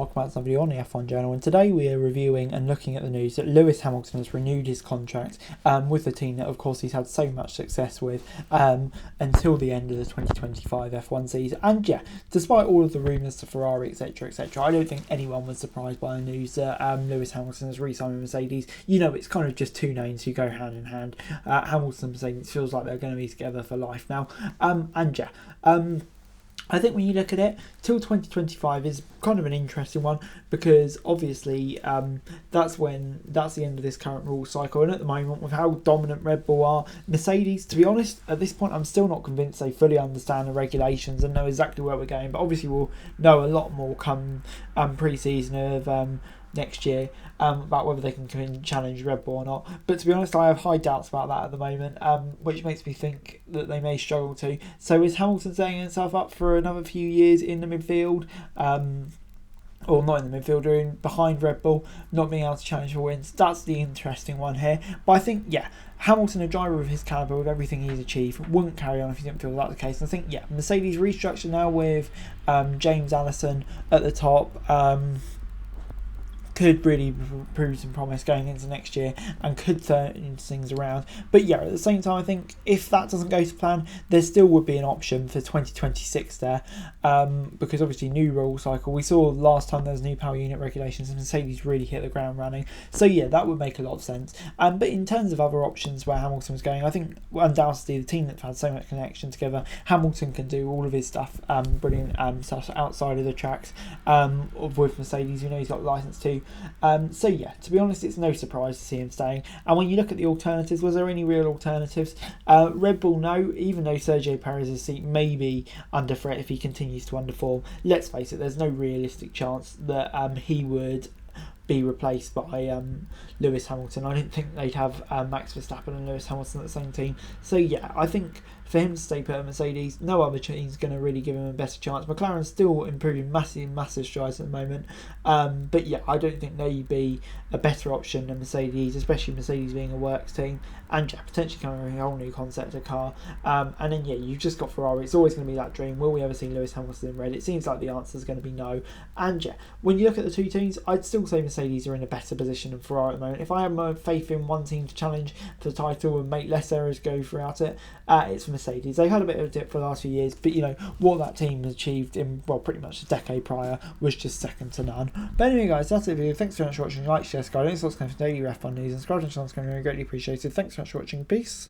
welcome back to another video on the F1 Journal, and today we are reviewing and looking at the news that Lewis Hamilton has renewed his contract with the team that of course he's had so much success with until the end of the 2025 F1 season. And yeah, despite all of the rumours to Ferrari, etc, I don't think anyone was surprised by the news that Lewis Hamilton has re-signed with Mercedes. You know, it's kind of just two names who go hand in hand. Hamilton and Mercedes feels like they're going to be together for life now. I think when you look at it, till 2025 is kind of an interesting one because obviously that's the end of this current rule cycle, and at the moment with how dominant Red Bull are, Mercedes, to be honest, at this point I'm still not convinced they fully understand the regulations and know exactly where we're going, but obviously we'll know a lot more come pre-season of next year about whether they can challenge Red Bull or not. But to be honest, I have high doubts about that at the moment, which makes me think that they may struggle to. So is Hamilton setting himself up for another few years in the midfield? Or not in the midfield, or in behind Red Bull, not being able to challenge for wins? That's the interesting one here. But I think, yeah, Hamilton, a driver of his calibre, with everything he's achieved, wouldn't carry on if he didn't feel that's the case. And I think, yeah, Mercedes restructure now with James Allison at the top. Could really prove some promise going into next year and could turn things around. But yeah, at the same time, I think if that doesn't go to plan, there still would be an option for 2026 there, because obviously new rule cycle. We saw last time there was new power unit regulations and Mercedes really hit the ground running. So yeah, that would make a lot of sense. But in terms of other options where Hamilton was going, I think undoubtedly the team that's had so much connection together, Hamilton can do all of his stuff, brilliant stuff outside of the tracks with Mercedes. You know, he's got license too. So yeah, to be honest, it's no surprise to see him staying. And when you look at the alternatives, was there any real alternatives? Red Bull, no, even though Sergio Perez's seat may be under threat if he continues to underperform. Let's face it, there's no realistic chance that he would be replaced by Lewis Hamilton. I didn't think they'd have Max Verstappen and Lewis Hamilton at the same team. So yeah, I think for him to stay put at Mercedes, no other team's going to really give him a better chance. McLaren's still improving massive strides at the moment. But yeah, I don't think they'd be a better option than Mercedes, especially Mercedes being a works team and yeah, potentially coming with a whole new concept of car. And then yeah, you've just got Ferrari. It's always going to be that dream. Will we ever see Lewis Hamilton in red? It seems like the answer is going to be no. And yeah, when you look at the two teams, I'd still say Mercedes are in a better position than Ferrari at the moment. If I have my faith in one team to challenge for the title and make less errors go throughout it, it's Mercedes. They've had a bit of a dip for the last few years, but you know what that team has achieved in, well, pretty much a decade prior was just second to none. But anyway guys, that's it for the video. Thanks so much for watching. Like, share, subscribe, don't forget to daily F1 news and subscribe to the channel, it's going to be greatly appreciated. Thanks so much for watching. Peace.